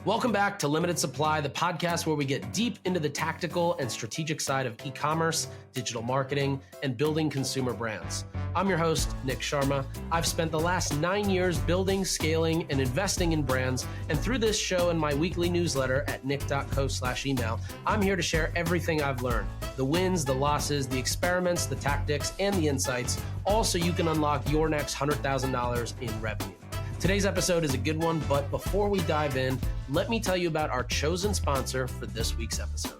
Welcome back to Limited Supply, the podcast where we get deep into the tactical and strategic side of e-commerce, digital marketing, and building consumer brands. I'm your host, Nick Sharma. I've spent the last 9 years building, scaling, and investing in brands. And through this show and my weekly newsletter at nick.co/email, I'm here to share everything I've learned. The wins, the losses, the experiments, the tactics, and the insights, all so you can unlock your next $100,000 in revenue. Today's episode is a good one, but before we dive in, let me tell you about our chosen sponsor for this week's episode.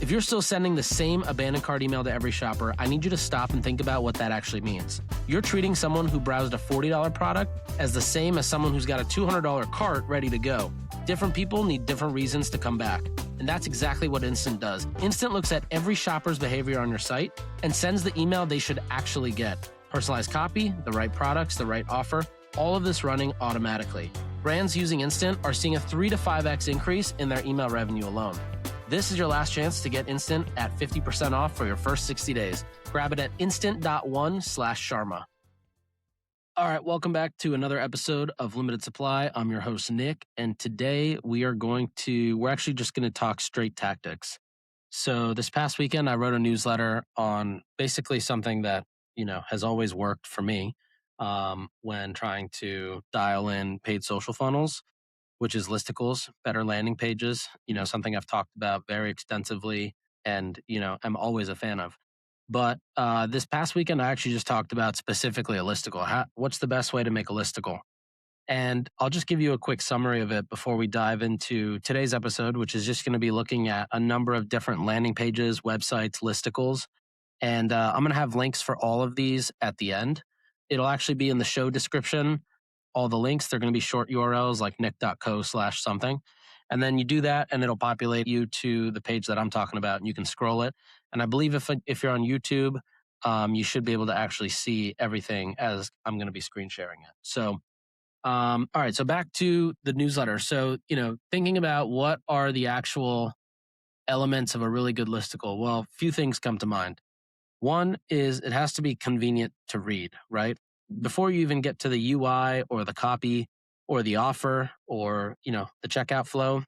If you're still sending the same abandoned cart email to every shopper, I need you to stop and think about what that actually means. You're treating someone who browsed a $40 product as the same as someone who's got a $200 cart ready to go. Different people need different reasons to come back. And that's exactly what Instant does. Instant looks at every shopper's behavior on your site and sends the email they should actually get. Personalized copy, the right products, the right offer, all of this running automatically. Brands using Instant are seeing a 3 to 5x increase in their email revenue alone. This is your last chance to get Instant at 50% off for your first 60 days. Grab it at instant.one/Sharma. All right, welcome back to another episode of Limited Supply. I'm your host, Nick, and today we're actually just going to talk straight tactics. So this past weekend, I wrote a newsletter on basically something that, has always worked for me when trying to dial in paid social funnels, which is listicles, better landing pages, something I've talked about very extensively and, I'm always a fan of. But this past weekend, I actually just talked about specifically a listicle. What's the best way to make a listicle? And I'll just give you a quick summary of it before we dive into today's episode, which is just going to be looking at a number of different landing pages, websites, listicles. And I'm going to have links for all of these at the end. It'll actually be in the show description. All the links, they're going to be short URLs like nick.co/something. And then you do that and it'll populate you to the page that I'm talking about and you can scroll it. And I believe if you're on YouTube, you should be able to actually see everything as I'm going to be screen sharing it. So, all right, so back to the newsletter. So, thinking about what are the actual elements of a really good listicle? Well, a few things come to mind. One is it has to be convenient to read, right? Before you even get to the UI or the copy or the offer or, the checkout flow,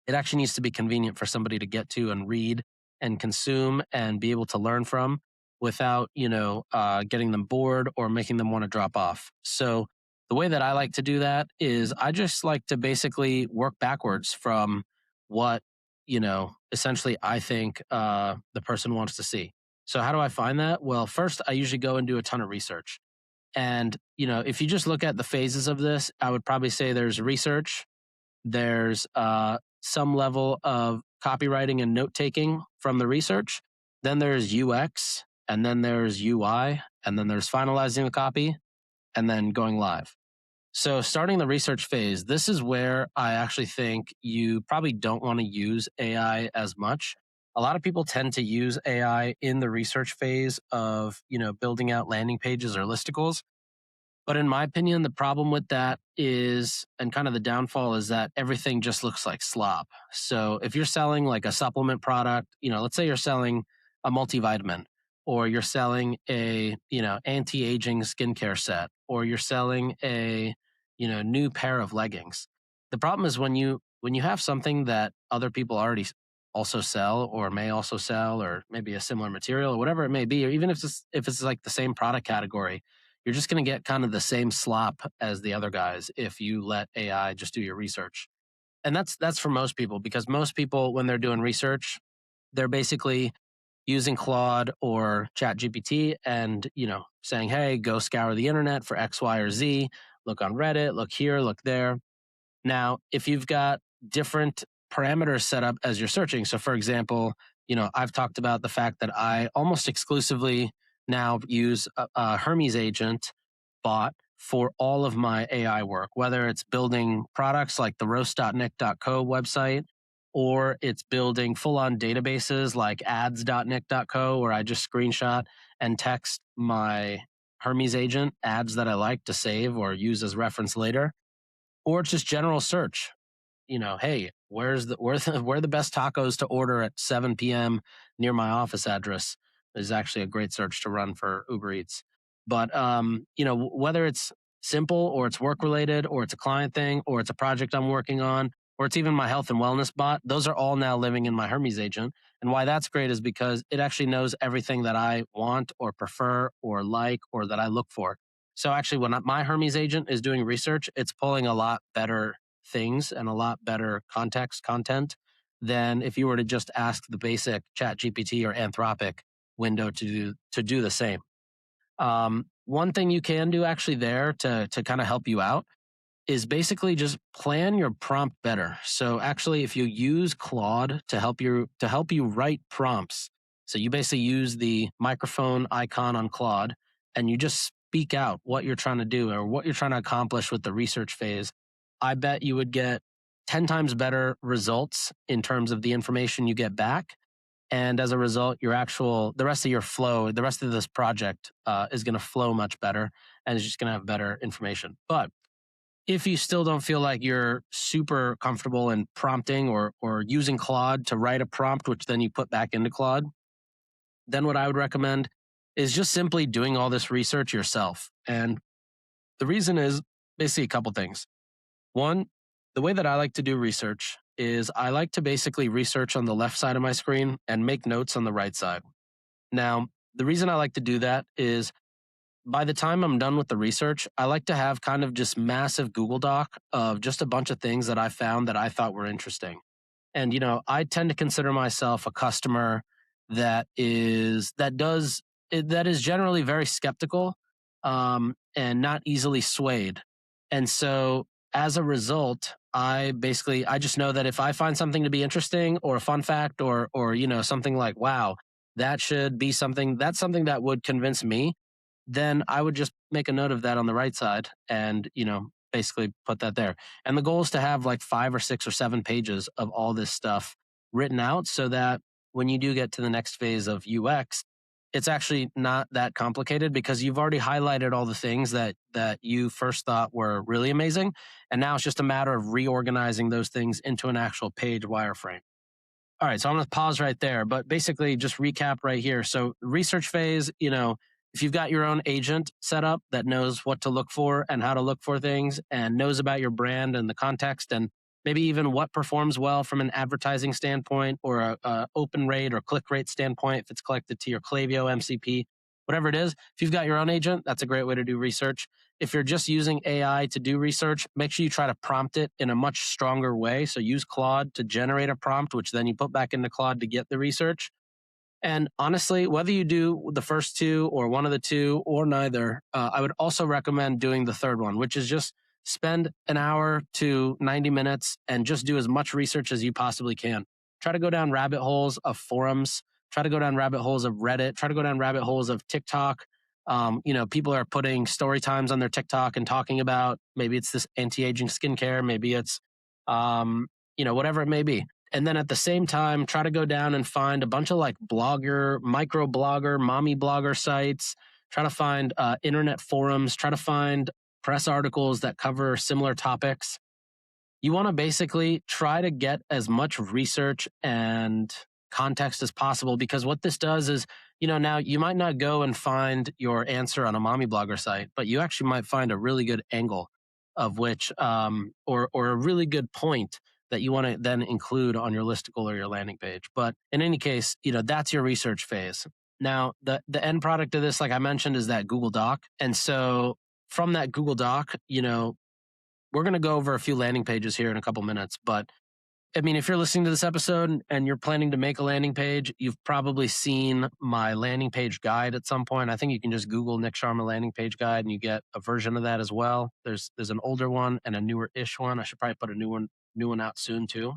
it actually needs to be convenient for somebody to get to and read and consume and be able to learn from without, getting them bored or making them want to drop off. So the way that I like to do that is I just like to basically work backwards from what, essentially I think the person wants to see. So how do I find that? Well, first, I usually go and do a ton of research. And, if you just look at the phases of this, I would probably say there's research, there's some level of copywriting and note-taking from the research, then there's UX, and then there's UI, and then there's finalizing the copy, and then going live. So starting the research phase, this is where I actually think you probably don't want to use AI as much. A lot of people tend to use AI in the research phase of, building out landing pages or listicles. But in my opinion, the problem with that is, and kind of the downfall is that everything just looks like slop. So if you're selling like a supplement product, let's say you're selling a multivitamin or you're selling a, anti-aging skincare set, or you're selling a, new pair of leggings. The problem is when you have something that other people already also sell or may also sell, or maybe a similar material or whatever it may be, or even if it's like the same product category, you're just going to get kind of the same slop as the other guys if you let AI just do your research. And that's for most people, because most people, when they're doing research, they're basically using Claude or ChatGPT and, saying, hey, go scour the internet for X, Y, or Z, look on Reddit, look here, look there. Now, if you've got different parameters set up as you're searching. So for example, I've talked about the fact that I almost exclusively now use a Hermes agent bot for all of my AI work, whether it's building products like the roast.nick.co website, or it's building full-on databases like ads.nick.co, where I just screenshot and text my Hermes agent ads that I like to save or use as reference later, or it's just general search. Hey, where the best tacos to order at 7 p.m. near my office address is actually a great search to run for Uber Eats. But whether it's simple, or it's work related, or it's a client thing, or it's a project I'm working on, or it's even my health and wellness bot. Those are all now living in my Hermes agent. And why that's great is because it actually knows everything that I want or prefer or like or that I look for. So actually, when my Hermes agent is doing research, it's pulling a lot better things and a lot better content than if you were to just ask the basic Chat GPT or Anthropic window to do the same. One thing you can do actually there to kind of help you out is basically just plan your prompt better. So actually, if you use Claude to help you write prompts, so you basically use the microphone icon on Claude and you just speak out what you're trying to do or what you're trying to accomplish with the research phase. I bet you would get 10 times better results in terms of the information you get back. And as a result, the rest of your flow, the rest of this project is going to flow much better and it's just going to have better information. But if you still don't feel like you're super comfortable in prompting or using Claude to write a prompt, which then you put back into Claude, then what I would recommend is just simply doing all this research yourself. And the reason is basically a couple things. One, the way that I like to do research is I like to basically research on the left side of my screen and make notes on the right side. Now, the reason I like to do that is by the time I'm done with the research, I like to have kind of just massive Google Doc of just a bunch of things that I found that I thought were interesting. And I tend to consider myself a customer that is generally very skeptical, and not easily swayed. And so as a result, I just know that if I find something to be interesting or a fun fact or something like, wow, that should be that's something that would convince me, then I would just make a note of that on the right side and, basically put that there. And the goal is to have like 5 or 6 or 7 pages of all this stuff written out so that when you do get to the next phase of UX, it's actually not that complicated because you've already highlighted all the things that you first thought were really amazing. And now it's just a matter of reorganizing those things into an actual page wireframe. All right, so I'm going to pause right there, but basically just recap right here. So research phase, if you've got your own agent set up that knows what to look for and how to look for things and knows about your brand and the context and maybe even what performs well from an advertising standpoint or a open rate or click rate standpoint, if it's collected to your Klaviyo MCP, whatever it is, if you've got your own agent, that's a great way to do research. If you're just using AI to do research, make sure you try to prompt it in a much stronger way. So use Claude to generate a prompt, which then you put back into Claude to get the research. And honestly, whether you do the first two or one of the two or neither, I would also recommend doing the third one, which is just spend an hour to 90 minutes and just do as much research as you possibly can. Try to go down rabbit holes of forums, try to go down rabbit holes of Reddit, try to go down rabbit holes of TikTok. People are putting story times on their TikTok and talking about maybe it's this anti-aging skincare, maybe it's, whatever it may be. And then at the same time, try to go down and find a bunch of like blogger, micro blogger, mommy blogger sites. Try to find internet forums. Try to find press articles that cover similar topics. You want to basically try to get as much research and context as possible because what this does is, now you might not go and find your answer on a mommy blogger site, but you actually might find a really good angle of which, or a really good point that you want to then include on your listicle or your landing page. But in any case, that's your research phase. Now, the end product of this, like I mentioned, is that Google Doc. And so from that Google Doc, we're going to go over a few landing pages here in a couple minutes. But I mean, if you're listening to this episode and you're planning to make a landing page, you've probably seen my landing page guide at some point. I think you can just Google Nick Sharma landing page guide and you get a version of that as well. There's an older one and a newer-ish one. I should probably put a new one out soon too.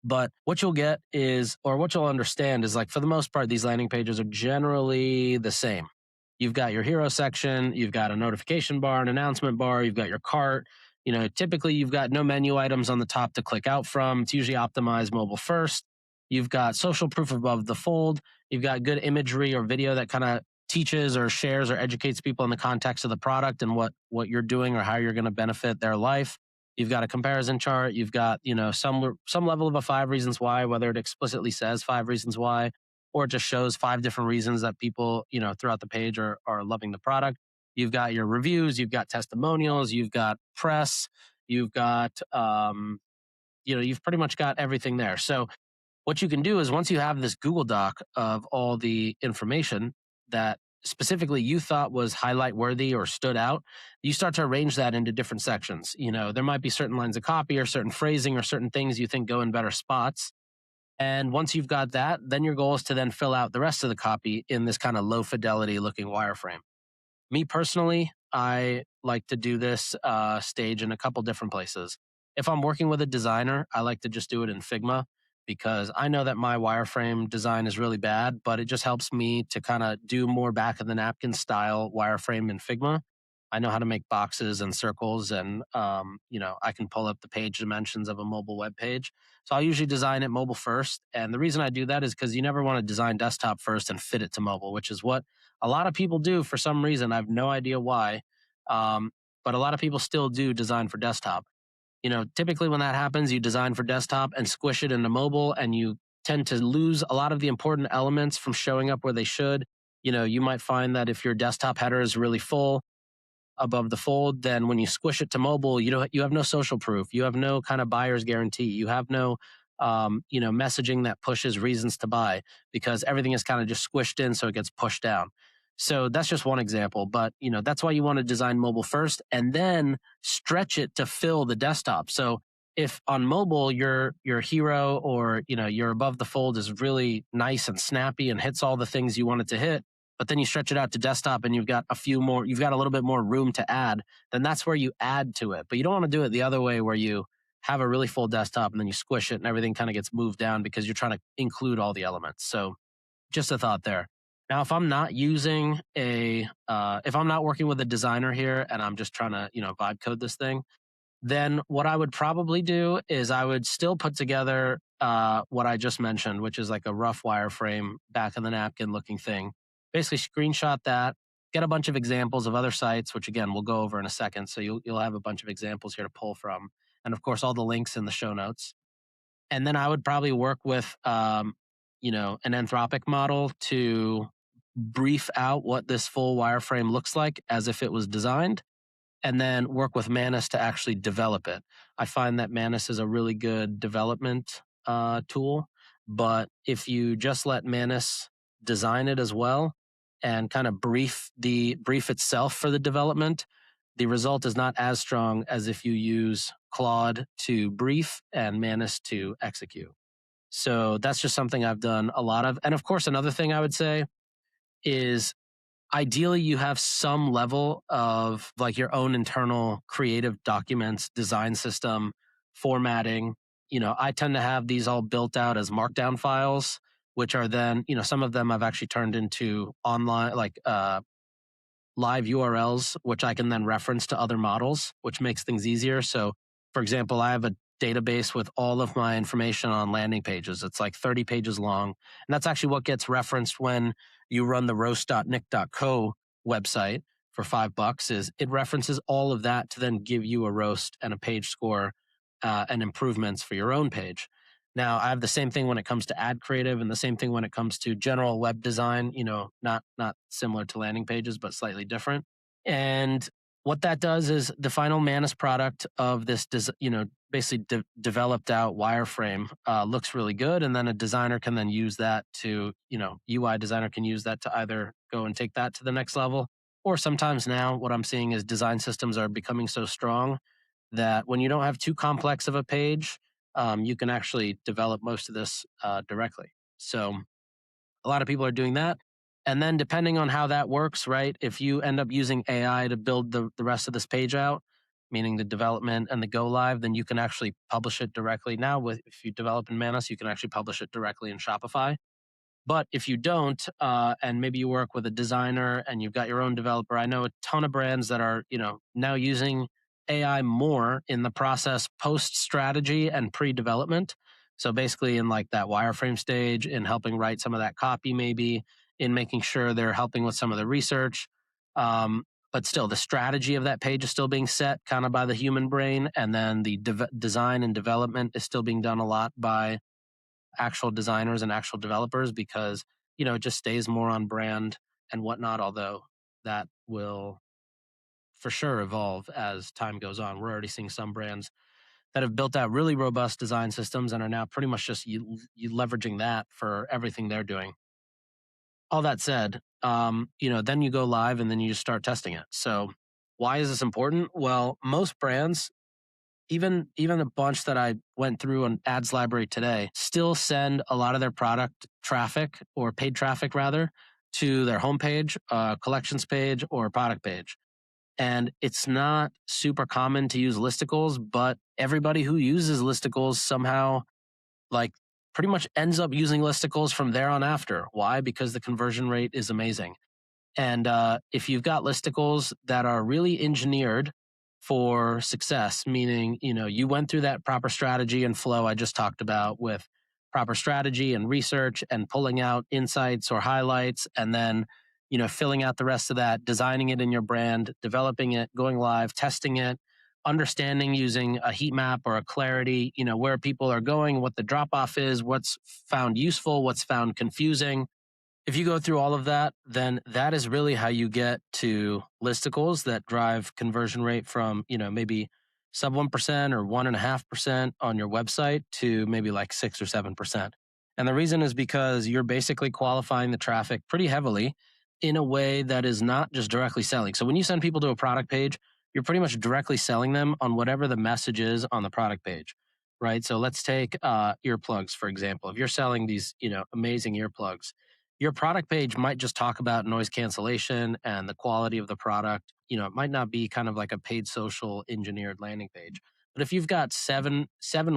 But what you'll get is, or what you'll understand is, like, for the most part, these landing pages are generally the same. You've got your hero section, you've got a notification bar, an announcement bar, you've got your cart. Typically you've got no menu items on the top to click out from. It's usually optimized mobile first. You've got social proof above the fold. You've got good imagery or video that kind of teaches or shares or educates people in the context of the product and what you're doing or how you're going to benefit their life. You've got a comparison chart. You've got, some level of a 5 reasons why, whether it explicitly says 5 reasons why, or it just shows 5 different reasons that people, throughout the page are loving the product. You've got your reviews, you've got testimonials, you've got press, you've got, you've pretty much got everything there. So what you can do is once you have this Google Doc of all the information that specifically you thought was highlight worthy or stood out, you start to arrange that into different sections. There might be certain lines of copy or certain phrasing or certain things you think go in better spots. And once you've got that, then your goal is to then fill out the rest of the copy in this kind of low fidelity looking wireframe. Me personally, I like to do this stage in a couple different places. If I'm working with a designer, I like to just do it in Figma because I know that my wireframe design is really bad, but it just helps me to kind of do more back of the napkin style wireframe in Figma. I know how to make boxes and circles, and I can pull up the page dimensions of a mobile web page. So I usually design it mobile first, and the reason I do that is because you never want to design desktop first and fit it to mobile, which is what a lot of people do for some reason. I have no idea why, um, but a lot of people still do design for desktop. Typically when that happens, you design for desktop and squish it into mobile, and you tend to lose a lot of the important elements from showing up where they should. You might find that if your desktop header is really full above the fold, then when you squish it to mobile, you have no social proof. You have no kind of buyer's guarantee. You have no messaging that pushes reasons to buy because everything is kind of just squished in, so it gets pushed down. So that's just one example, but that's why you want to design mobile first and then stretch it to fill the desktop. So if on mobile your hero or your above the fold is really nice and snappy and hits all the things you want it to hit, but then you stretch it out to desktop and you've got a little bit more room to add, then that's where you add to it. But you don't want to do it the other way where you have a really full desktop and then you squish it and everything kind of gets moved down because you're trying to include all the elements. So just a thought there. Now, if I'm not if I'm not working with a designer here and I'm just trying to, vibe code this thing, then what I would probably do is I would still put together what I just mentioned, which is like a rough wireframe, back of the napkin looking thing. Basically, screenshot that, get a bunch of examples of other sites, which again we'll go over in a second. So you'll have a bunch of examples here to pull from, and of course all the links in the show notes. And then I would probably work with an Anthropic model to brief out what this full wireframe looks like as if it was designed, and then work with Manus to actually develop it. I find that Manus is a really good development tool, but if you just let Manus design it as well and kind of brief itself for the development, the result is not as strong as if you use Claude to brief and Manus to execute. So that's just something I've done a lot of. And of course, another thing I would say is ideally you have some level of like your own internal creative documents, design system, formatting. I tend to have these all built out as markdown files, which are then, some of them I've actually turned into online, like live URLs, which I can then reference to other models, which makes things easier. So, for example, I have a database with all of my information on landing pages. It's like 30 pages long. And that's actually what gets referenced when you run the roast.nick.co website for $5 is it references all of that to then give you a roast and a page score and improvements for your own page. Now, I have the same thing when it comes to ad creative and the same thing when it comes to general web design, not similar to landing pages, but slightly different. And what that does is the final Manus product of this, basically developed out wireframe looks really good. And then a designer can then use that to, UI designer can use that to either go and take that to the next level. Or sometimes now what I'm seeing is design systems are becoming so strong that when you don't have too complex of a page, you can actually develop most of this directly. So a lot of people are doing that. And then depending on how that works, right, if you end up using AI to build the rest of this page out, meaning the development and the go live, then you can actually publish it directly. Now, if you develop in Manus, you can actually publish it directly in Shopify. But if you don't, and maybe you work with a designer and you've got your own developer, I know a ton of brands that are, now using AI more in the process post strategy and pre-development. So basically in like that wireframe stage, in helping write some of that copy, maybe in making sure they're helping with some of the research. But still, the strategy of that page is still being set kind of by the human brain. And then the design and development is still being done a lot by actual designers and actual developers because it just stays more on brand and whatnot, although that will for sure evolve as time goes on. We're already seeing some brands that have built out really robust design systems and are now pretty much just you leveraging that for everything they're doing. All that said, then you go live and then you just start testing it. So why is this important? Well, most brands, even a bunch that I went through on ads library today, still send a lot of their product traffic, or paid traffic rather, to their homepage, collections page, or product page. And it's not super common to use listicles, but everybody who uses listicles somehow, like, pretty much ends up using listicles from there on after. Why? Because the conversion rate is amazing. And if you've got listicles that are really engineered for success, meaning, you went through that proper strategy and flow I just talked about, with proper strategy and research and pulling out insights or highlights, and then, filling out the rest of that, designing it in your brand, developing it, going live, testing it, understanding using a heat map or a clarity, where people are going, what the drop off is, what's found useful, what's found confusing. If you go through all of that, then that is really how you get to listicles that drive conversion rate from, maybe sub 1% or 1.5% on your website to maybe like 6 or 7%. And the reason is because you're basically qualifying the traffic pretty heavily in a way that is not just directly selling. So when you send people to a product page, you're pretty much directly selling them on whatever the message is on the product page, right? So let's take earplugs, for example. If you're selling these, amazing earplugs, your product page might just talk about noise cancellation and the quality of the product. It might not be kind of like a paid social engineered landing page. But if you've got seven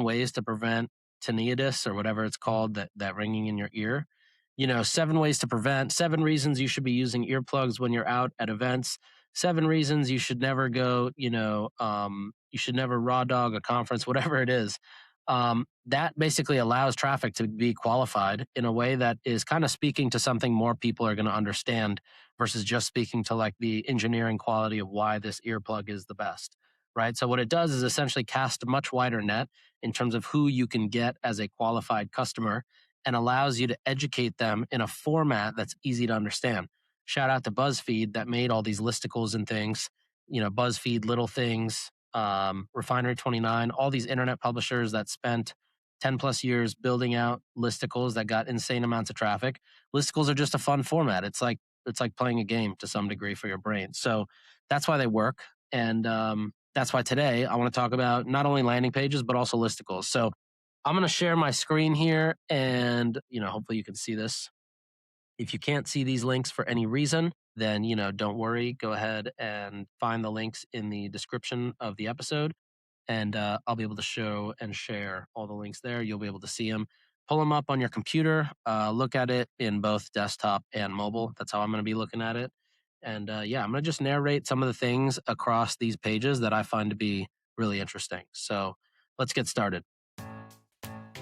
ways to prevent tinnitus, or whatever it's called, that ringing in your ear, 7 ways to prevent, 7 reasons you should be using earplugs when you're out at events, 7 reasons you should never go, you should never raw dog a conference, whatever it is. That basically allows traffic to be qualified in a way that is kind of speaking to something more people are going to understand, versus just speaking to like the engineering quality of why this earplug is the best, right? So what it does is essentially cast a much wider net in terms of who you can get as a qualified customer, and allows you to educate them in a format that's easy to understand. Shout out to BuzzFeed that made all these listicles and things, BuzzFeed, Little Things, Refinery 29, all these internet publishers that spent 10 plus years building out listicles that got insane amounts of traffic. Listicles are just a fun format. It's like playing a game to some degree for your brain. So that's why they work. And that's why today I want to talk about not only landing pages, but also listicles. So I'm going to share my screen here, and, hopefully you can see this. If you can't see these links for any reason, then, don't worry. Go ahead and find the links in the description of the episode, and I'll be able to show and share all the links there. You'll be able to see them. Pull them up on your computer. Look at it in both desktop and mobile. That's how I'm going to be looking at it. And I'm going to just narrate some of the things across these pages that I find to be really interesting. So let's get started.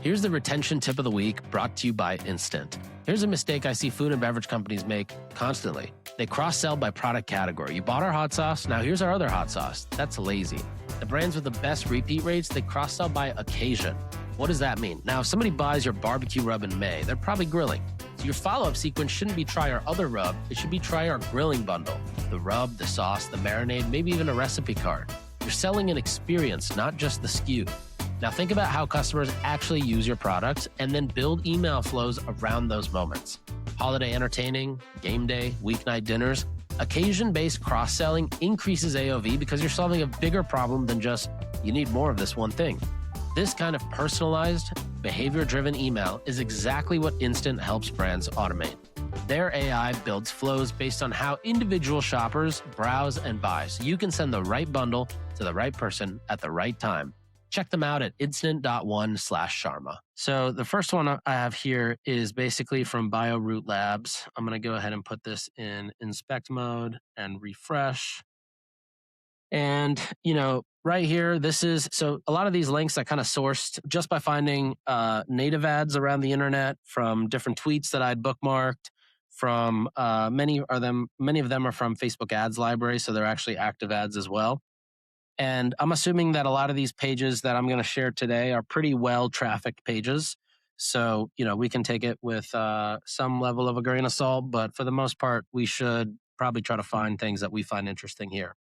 Here's the retention tip of the week, brought to you by Instant. Here's a mistake I see food and beverage companies make constantly. They cross-sell by product category. You bought our hot sauce, now here's our other hot sauce. That's lazy. The brands with the best repeat rates, they cross-sell by occasion. What does that mean? Now, if somebody buys your barbecue rub in May, they're probably grilling. So your follow-up sequence shouldn't be try our other rub. It should be try our grilling bundle. The rub, the sauce, the marinade, maybe even a recipe card. You're selling an experience, not just the SKU. Now think about how customers actually use your products, and then build email flows around those moments. Holiday entertaining, game day, weeknight dinners. Occasion-based cross-selling increases AOV because you're solving a bigger problem than just, you need more of this one thing. This kind of personalized, behavior-driven email is exactly what Instant helps brands automate. Their AI builds flows based on how individual shoppers browse and buy, so you can send the right bundle to the right person at the right time. Check them out at instant.one/Sharma. So the first one I have here is basically from BioRoot Labs. I'm going to go ahead and put this in inspect mode and refresh. And, right here, so a lot of these links I kind of sourced just by finding native ads around the internet from different tweets that I'd bookmarked from many of them are from Facebook ads library. So they're actually active ads as well. And I'm assuming that a lot of these pages that I'm going to share today are pretty well trafficked pages. So, we can take it with some level of a grain of salt, but for the most part, we should probably try to find things that we find interesting here.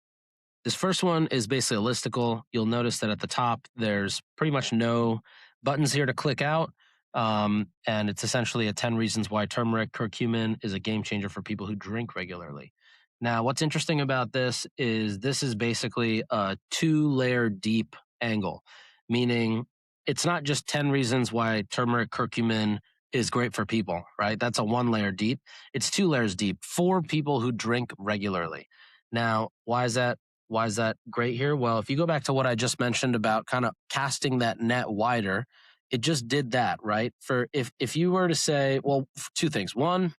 This first one is basically a listicle. You'll notice that at the top, there's pretty much no buttons here to click out. And it's essentially a 10 reasons why turmeric curcumin is a game changer for people who drink regularly. Now, what's interesting about this is basically a 2-layer deep angle, meaning it's not just 10 reasons why turmeric curcumin is great for people, right? That's a 1-layer deep. It's 2 layers deep for people who drink regularly. Now, why is that? Why is that great here? Well, if you go back to what I just mentioned about kind of casting that net wider, it just did that, right? For if you were to say, well, two things. One,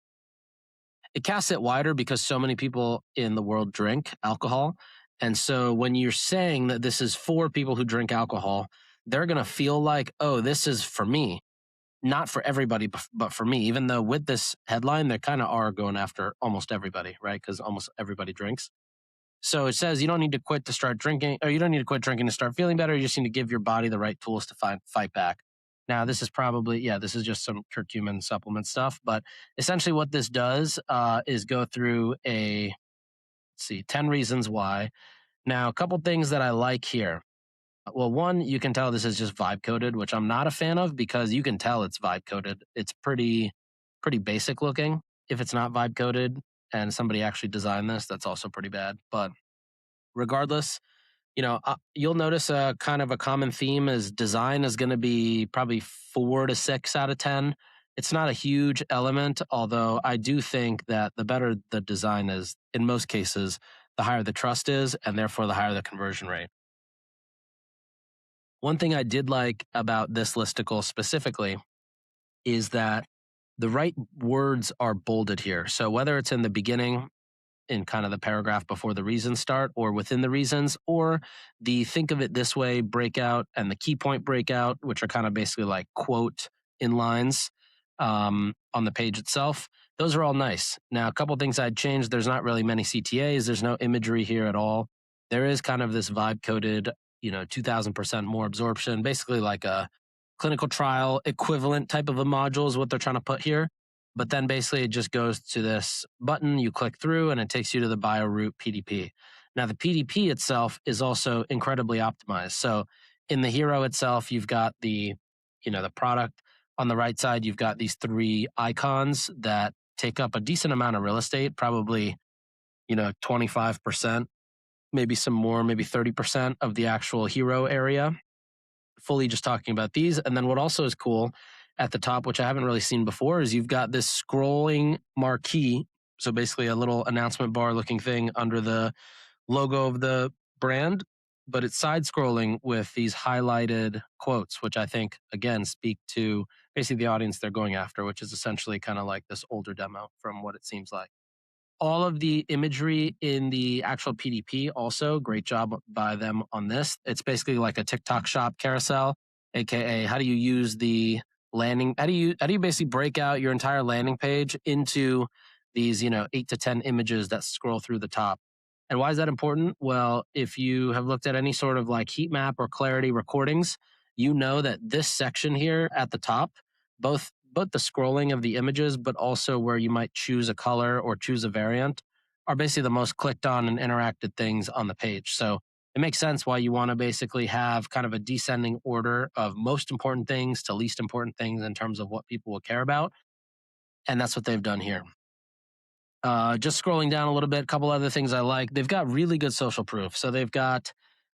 it casts it wider because so many people in the world drink alcohol. And so when you're saying that this is for people who drink alcohol, they're going to feel like, oh, this is for me, not for everybody, but for me, even though with this headline, they kind of are going after almost everybody, right? Because almost everybody drinks. So it says you don't need to quit to start drinking, or you don't need to quit drinking to start feeling better. You just need to give your body the right tools to fight back. Now, this is probably, this is just some curcumin supplement stuff. But essentially what this does is go through 10 reasons why. Now, a couple things that I like here. Well, one, you can tell this is just vibe coded, which I'm not a fan of because you can tell it's vibe coded. It's pretty basic looking. If it's not vibe coded and somebody actually designed this, that's also pretty bad. But regardless, you'll notice a kind of a common theme is design is going to be probably 4 to 6 out of 10. It's not a huge element, although I do think that the better the design is, in most cases, the higher the trust is, and therefore the higher the conversion rate. One thing I did like about this listicle specifically is that the right words are bolded here. So whether it's in the beginning, in kind of the paragraph before the reasons start, or within the reasons, or the think of it this way breakout and the key point breakout, which are kind of basically like quote in lines on the page itself. Those are all nice. Now, a couple things I'd change. There's not really many CTAs. There's no imagery here at all. There is kind of this vibe coded, 2000% more absorption, basically like a clinical trial equivalent type of a module is what they're trying to put here. But then basically it just goes to this button, you click through, and it takes you to the BioRoot PDP. Now, the PDP itself is also incredibly optimized. So in the hero itself, you've got the product. On the right side, you've got these 3 icons that take up a decent amount of real estate, probably, 25%, maybe some more, maybe 30% of the actual hero area. Fully just talking about these. And then what also is cool at the top, which I haven't really seen before, is you've got this scrolling marquee. So basically a little announcement bar looking thing under the logo of the brand, but it's side scrolling with these highlighted quotes, which I think, again, speak to basically the audience they're going after, which is essentially kind of like this older demo from what it seems like. All of the imagery in the actual PDP also, great job by them on this. It's basically like a TikTok shop carousel, aka how do you use the landing, how do you basically break out your entire landing page into these 8 to 10 images that scroll through the top. And why is that important? Well, if you have looked at any sort of like heat map or clarity recordings, you know that this section here at the top, both the scrolling of the images, but also where you might choose a color or choose a variant, are basically the most clicked on and interacted things on the page. So it makes sense why you want to basically have kind of a descending order of most important things to least important things in terms of what people will care about. And that's what they've done here. Just scrolling down a little bit, a couple other things I like. They've got really good social proof. So they've got,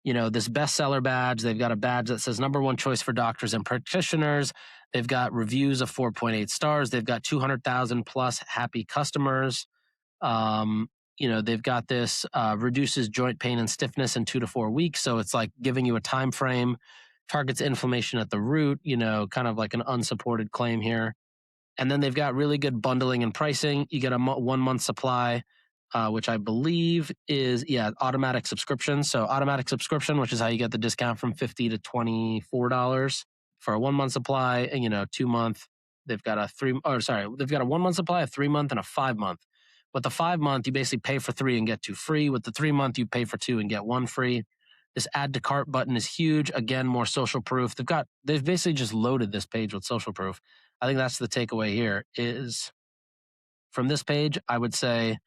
this bestseller badge. They've got a badge that says #1 choice for doctors and practitioners. They've got reviews of 4.8 stars. They've got 200,000 plus happy customers. They've got this reduces joint pain and stiffness in 2 to 4 weeks. So it's like giving you a time frame, targets inflammation at the root, kind of like an unsupported claim here. And then they've got really good bundling and pricing. You get a 1 month supply, which I believe is, automatic subscription. So automatic subscription, which is how you get the discount from $50 to $24 for a 1 month supply. And, 2 month, they've got a they've got a 1 month supply, a 3 month, and a 5 month. With the 5 month, you basically pay for 3 and get 2 free. With the 3 month, you pay for 2 and get 1 free. This add to cart button is huge. Again, more social proof. They've basically just loaded this page with social proof. I think that's the takeaway here is from this page, I would say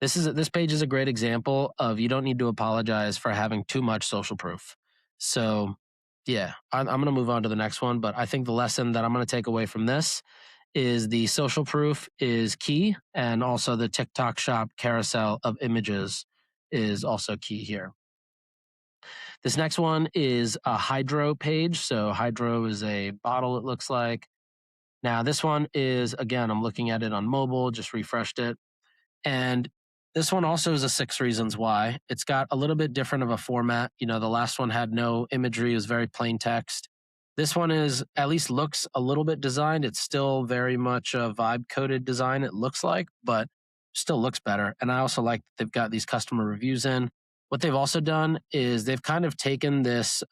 This page is a great example of you don't need to apologize for having too much social proof. So yeah, I'm going to move on to the next one, but I think the lesson that I'm going to take away from this is the social proof is key, and also the TikTok shop carousel of images is also key here. This next one is a hydro page. So hydro is a bottle, it looks like. Now this one is, again, I'm looking at it on mobile, just refreshed it. And this one also is a 6 reasons why. It's got a little bit different of a format. You know, the last one had no imagery, it was very plain text. This one is, at least looks a little bit designed. It's still very much a vibe coded design, it looks like, but still looks better. And I also like that they've got these customer reviews in. What they've also done is they've kind of taken this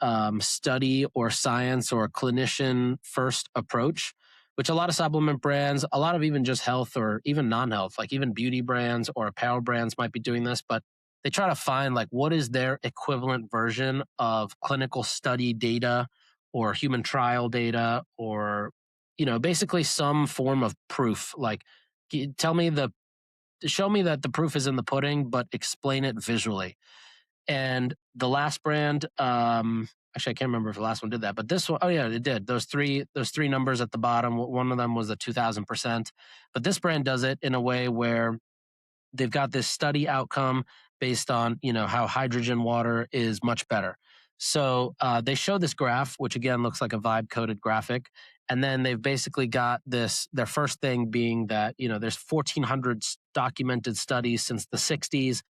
study or science or clinician first approach, which a lot of supplement brands, a lot of even just health or even non-health, like even beauty brands or apparel brands might be doing this, but they try to find like what is their equivalent version of clinical study data or human trial data, or, you know, basically some form of proof. Like, show me that the proof is in the pudding, but explain it visually. And the last brand, actually, I can't remember if the last one did that, but this one, oh yeah, it did. Those three numbers at the bottom. One of them was the 2000%, but this brand does it in a way where they've got this study outcome based on, you know, how hydrogen water is much better. So they show this graph, which again looks like a vibe coded graphic, and then they've basically got this. Their first thing being that, you know, there's 1,400 documented studies since the 60s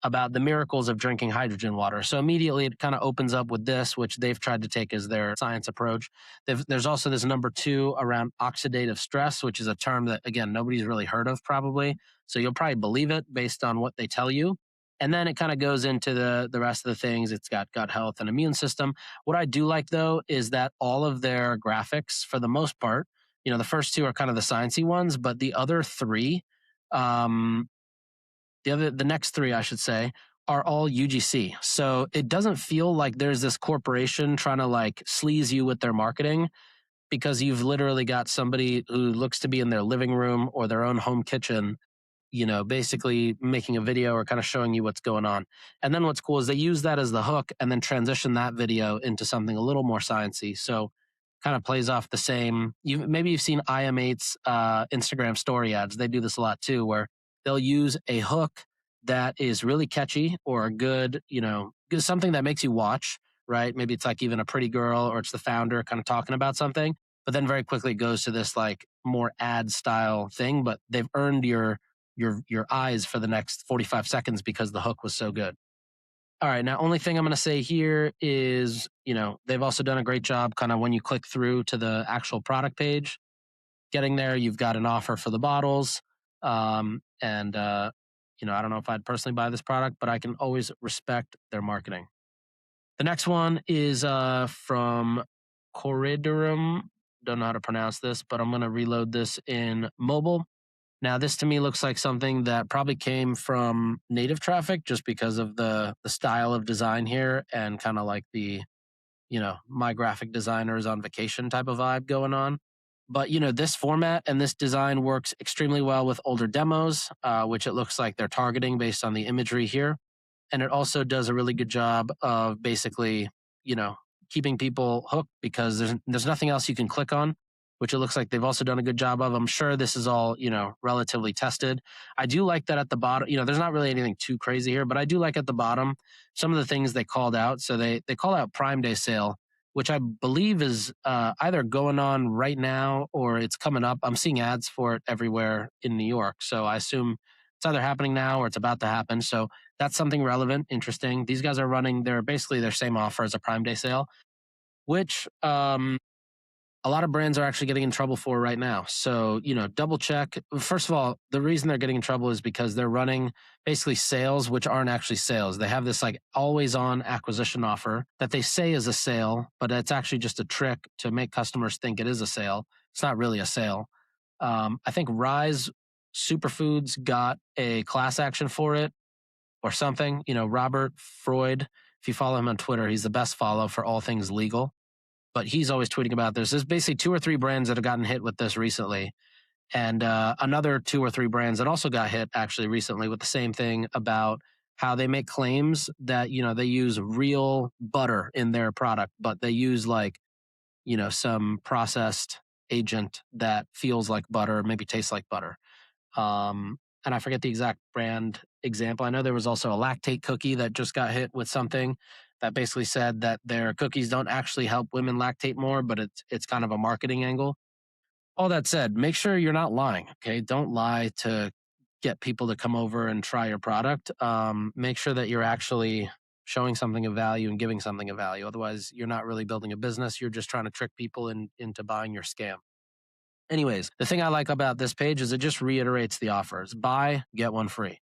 about the miracles of drinking hydrogen water. So immediately it kind of opens up with this, which they've tried to take as their science approach. There's also this number 2 around oxidative stress, which is a term that, again, nobody's really heard of probably. So you'll probably believe it based on what they tell you. And then it kind of goes into the rest of the things. It's got gut health and immune system. What I do like, though, is that all of their graphics, for the most part, you know, the first 2 are kind of the sciencey ones, but the other 3, the next 3, I should say, are all UGC. So it doesn't feel like there's this corporation trying to like sleaze you with their marketing, because you've literally got somebody who looks to be in their living room or their own home kitchen, you know, basically making a video or kind of showing you what's going on. And then what's cool is they use that as the hook and then transition that video into something a little more sciencey. So kind of plays off the same. Maybe you've seen IM8's Instagram story ads. They do this a lot too, where they'll use a hook that is really catchy or a good, you know, something that makes you watch, right? Maybe it's like even a pretty girl or it's the founder kind of talking about something, but then very quickly it goes to this like more ad style thing, but they've earned your eyes for the next 45 seconds because the hook was so good. All right, now only thing I'm going to say here is, you know, they've also done a great job kind of when you click through to the actual product page. Getting there, you've got an offer for the bottles. And you know, I don't know if I'd personally buy this product, but I can always respect their marketing. The next one is from Corriderum. Don't know how to pronounce this, but I'm going to reload this in mobile. Now, this to me looks like something that probably came from native traffic, just because of the style of design here and kind of like the, you know, my graphic designer is on vacation type of vibe going on. But, you know, this format and this design works extremely well with older demos, which it looks like they're targeting based on the imagery here. And it also does a really good job of basically, you know, keeping people hooked, because there's nothing else you can click on, which it looks like they've also done a good job of. I'm sure this is all, you know, relatively tested. I do like that at the bottom, you know, there's not really anything too crazy here, but I do like at the bottom some of the things they called out. So they call out Prime Day sale, which I believe is either going on right now or it's coming up. I'm seeing ads for it everywhere in New York. So I assume it's either happening now or it's about to happen. So that's something relevant, interesting. These guys are running basically their same offer as a Prime Day sale, which a lot of brands are actually getting in trouble for right now. So, you know, double check. First of all, the reason they're getting in trouble is because they're running basically sales, which aren't actually sales. They have this like always on acquisition offer that they say is a sale, but it's actually just a trick to make customers think it is a sale. It's not really a sale. I think Rise Superfoods got a class action for it or something. You know, Robert Freud, if you follow him on Twitter, he's the best follow for all things legal. But he's always tweeting about this. There's basically 2 or 3 brands that have gotten hit with this recently. And another 2 or 3 brands that also got hit actually recently with the same thing about how they make claims that, they use real butter in their product, but they use like, some processed agent that feels like butter, maybe tastes like butter. And I forget the exact brand example. I know there was also a lactate cookie that just got hit with something that basically said that their cookies don't actually help women lactate more, but it's kind of a marketing angle. All that said, make sure you're not lying. Okay, don't lie to get people to come over and try your product. Make sure that you're actually showing something of value and giving something of value. Otherwise, you're not really building a business. You're just trying to trick people into buying your scam. Anyways, the thing I like about this page is it just reiterates the offers: buy, get one free.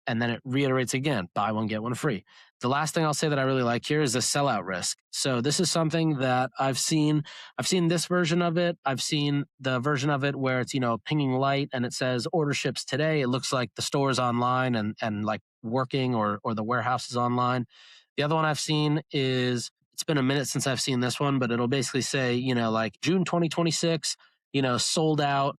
And then it reiterates again: buy one, get one free. The last thing I'll say that I really like here is the sellout risk. So this is something that I've seen. I've seen this version of it. I've seen the version of it where it's, a pinging light and it says order ships today. It looks like the store is online and like working, or the warehouse is online. The other one I've seen is, it's been a minute since I've seen this one, but it'll basically say, like June 2026, sold out.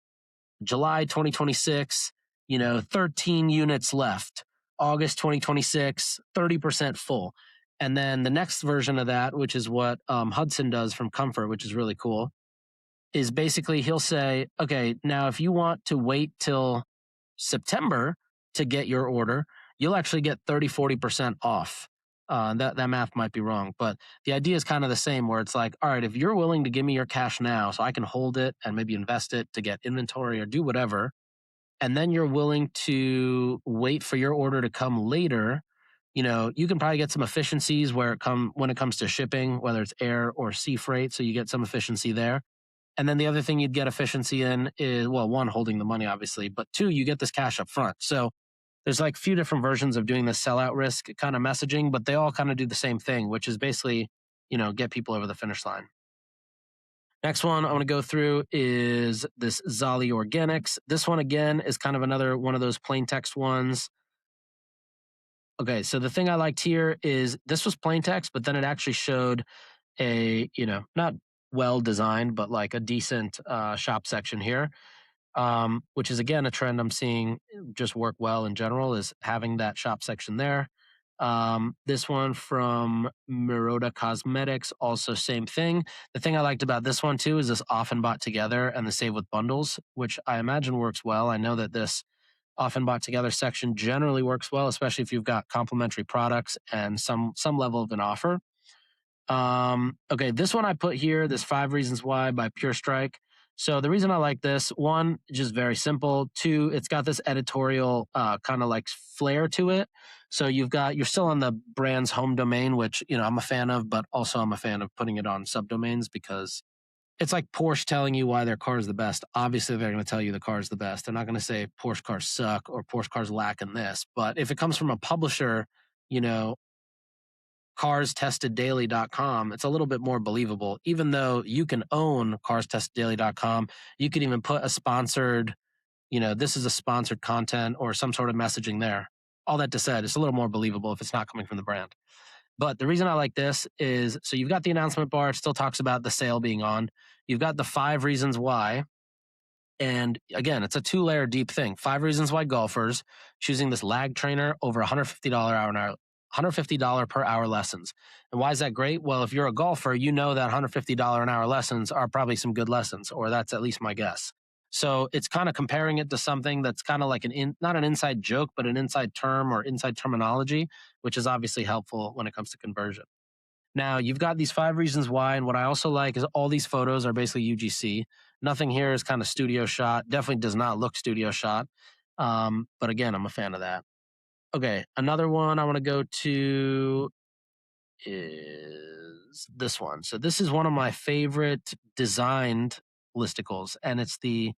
July 2026, 13 units left. August 2026, 30% full. And then the next version of that, which is what Hudson does from Comfort, which is really cool, is basically he'll say, okay, now if you want to wait till September to get your order, you'll actually get 30-40% off. That math might be wrong, but the idea is kind of the same, where it's like, all right, if you're willing to give me your cash now so I can hold it and maybe invest it to get inventory or do whatever, and then you're willing to wait for your order to come later, you can probably get some efficiencies when it comes to shipping, whether it's air or sea freight. So you get some efficiency there. And then the other thing you'd get efficiency in is, well, one, holding the money, obviously, but two, you get this cash up front. So there's like a few different versions of doing this sellout risk kind of messaging, but they all kind of do the same thing, which is basically, get people over the finish line. Next one I want to go through is this Zali Organics. This one, again, is kind of another one of those plain text ones. Okay, so the thing I liked here is this was plain text, but then it actually showed a, not well designed, but like a decent shop section here, which is, again, a trend I'm seeing just work well in general, is having that shop section there. This one from Miroda Cosmetics, also same thing. The thing I liked about this one too is this often bought together and the save with bundles, which I imagine works well. I know that this often bought together section generally works well, especially if you've got complementary products and some level of an offer. Okay, this one I put here, this 5 Reasons Why by Pure Strike. So the reason I like this, one, just very simple. Two, it's got this editorial kind of like flair to it. So you're still on the brand's home domain, which, I'm a fan of, but also I'm a fan of putting it on subdomains, because it's like Porsche telling you why their car is the best. Obviously, they're going to tell you the car is the best. They're not going to say Porsche cars suck or Porsche cars lack in this. But if it comes from a publisher, carstesteddaily.com, it's a little bit more believable. Even though you can own carstesteddaily.com, you can even put a sponsored, this is a sponsored content or some sort of messaging there. All that to said, it's a little more believable if it's not coming from the brand. But the reason I like this is, so you've got the announcement bar, it still talks about the sale being on. You've got the 5 reasons why. And again, it's a 2-layer deep thing. 5 reasons why golfers choosing this lag trainer over $150 per hour lessons. And why is that great? Well, if you're a golfer, you know that $150 an hour lessons are probably some good lessons, or that's at least my guess. So it's kind of comparing it to something that's kind of like not an inside joke, but an inside term or inside terminology, which is obviously helpful when it comes to conversion. Now, you've got these 5 reasons why, and what I also like is all these photos are basically UGC. Nothing here is kind of studio shot. Definitely does not look studio shot. But again, I'm a fan of that. Okay, another one I want to go to is this one. So this is one of my favorite designed listicles, and it's the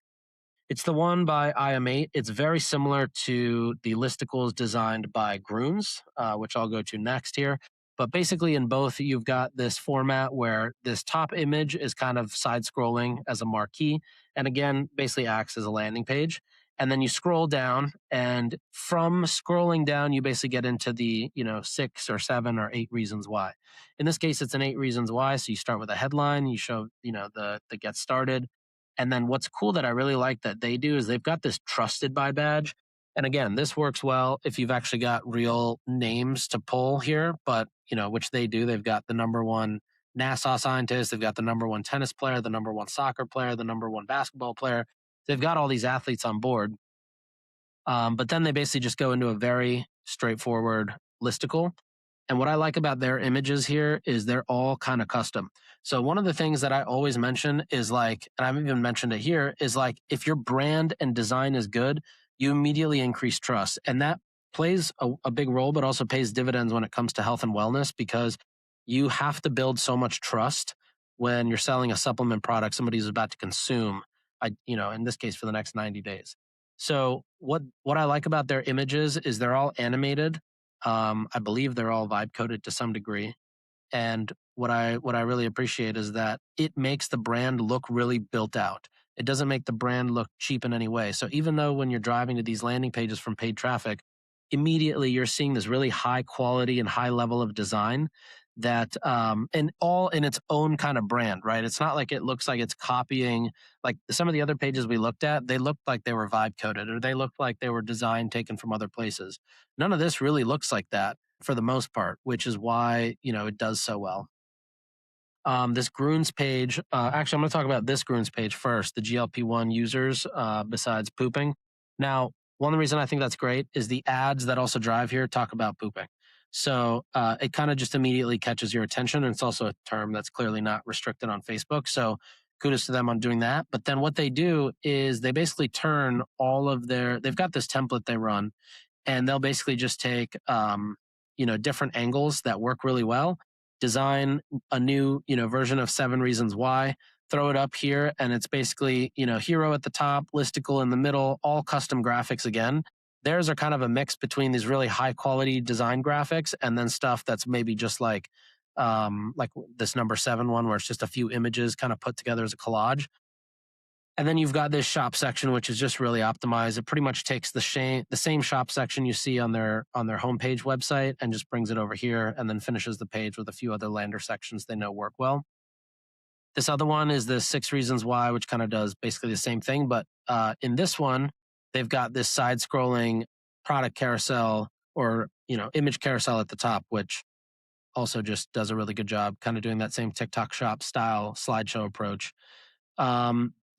one by IM8. It's very similar to the listicles designed by Grooms, which I'll go to next here. But basically in both, you've got this format where this top image is kind of side scrolling as a marquee, and again, basically acts as a landing page. And then you scroll down, and from scrolling down, you basically get into the, 6 or 7 or 8 reasons why. In this case, it's an 8 reasons why. So you start with a headline, you show, the get started. And then what's cool that I really like that they do is they've got this trusted by badge. And again, this works well if you've actually got real names to pull here, but which they do. They've got the number one NASA scientist, they've got the number one tennis player, the number one soccer player, the number one basketball player. They've got all these athletes on board. But then they basically just go into a very straightforward listicle. And what I like about their images here is they're all kind of custom. So one of the things that I always mention is like, and I've even mentioned it here, is like if your brand and design is good, you immediately increase trust. And that plays a big role, but also pays dividends when it comes to health and wellness, because you have to build so much trust when you're selling a supplement product somebody who's about to consume, in this case for the next 90 days. So what I like about their images is they're all animated. I believe they're all vibe coded to some degree. And what I really appreciate is that it makes the brand look really built out. It doesn't make the brand look cheap in any way. So even though when you're driving to these landing pages from paid traffic, immediately you're seeing this really high quality and high level of design that and all in its own kind of brand, right? It's not like it looks like it's copying, like some of the other pages we looked at, they looked like they were vibe coded, or they looked like they were design taken from other places. None of this really looks like that for the most part, which is why, it does so well. This Groons page, actually, I'm going to talk about this Groons page first, the GLP-1 users, besides pooping. Now, one of the reasons I think that's great is the ads that also drive here talk about pooping. So it kind of just immediately catches your attention. And it's also a term that's clearly not restricted on Facebook. So kudos to them on doing that. But then what they do is they basically turn all of they've got this template they run, and they'll basically just take, different angles that work really well, design a new, version of 7 Reasons Why, throw it up here. And it's basically, hero at the top, listicle in the middle, all custom graphics again. Theirs are kind of a mix between these really high quality design graphics and then stuff that's maybe just like this number 7 one, where it's just a few images kind of put together as a collage. And then you've got this shop section, which is just really optimized. It pretty much takes the same shop section you see on their homepage website and just brings it over here, and then finishes the page with a few other lander sections they know work well. This other one is the 6 Reasons Why, which kind of does basically the same thing. But in this one, they've got this side-scrolling product carousel, or image carousel at the top, which also just does a really good job kind of doing that same TikTok shop style slideshow approach.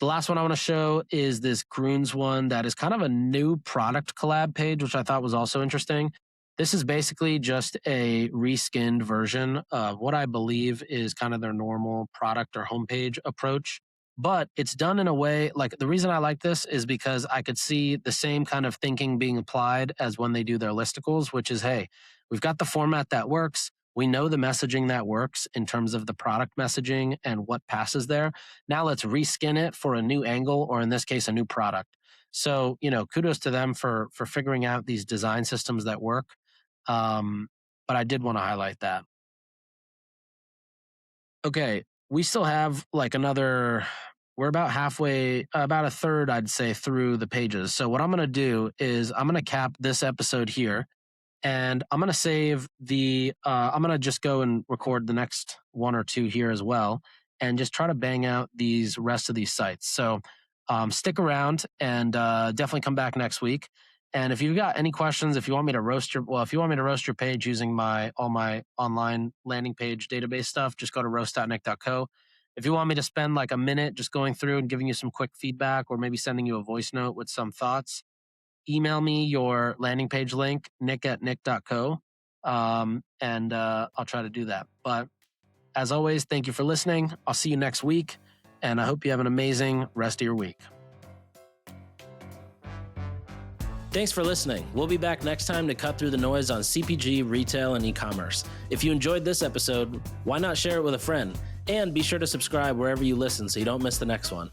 The last one I want to show is this Groons one that is kind of a new product collab page, which I thought was also interesting. This is basically just a reskinned version of what I believe is kind of their normal product or homepage approach. But it's done in a way, like the reason I like this is because I could see the same kind of thinking being applied as when they do their listicles, which is, hey, we've got the format that works. We know the messaging that works in terms of the product messaging and what passes there. Now let's reskin it for a new angle, or in this case, a new product. So, kudos to them for figuring out these design systems that work. But I did want to highlight that. Okay, we still have like we're about halfway, about a third, I'd say, through the pages. So what I'm going to do is I'm going to cap this episode here. And I'm going to save I'm going to just go and record the next 1 or 2 here as well, and just try to bang out these rest of these sites. So stick around and definitely come back next week. And if you've got any questions, if you want me to roast your page using all my online landing page database stuff, just go to roast.nick.co. If you want me to spend like a minute just going through and giving you some quick feedback, or maybe sending you a voice note with some thoughts, email me your landing page link, nick@nick.co, and I'll try to do that. But as always, thank you for listening. I'll see you next week, and I hope you have an amazing rest of your week. Thanks for listening. We'll be back next time to cut through the noise on CPG, retail, and e-commerce. If you enjoyed this episode, why not share it with a friend? And be sure to subscribe wherever you listen so you don't miss the next one.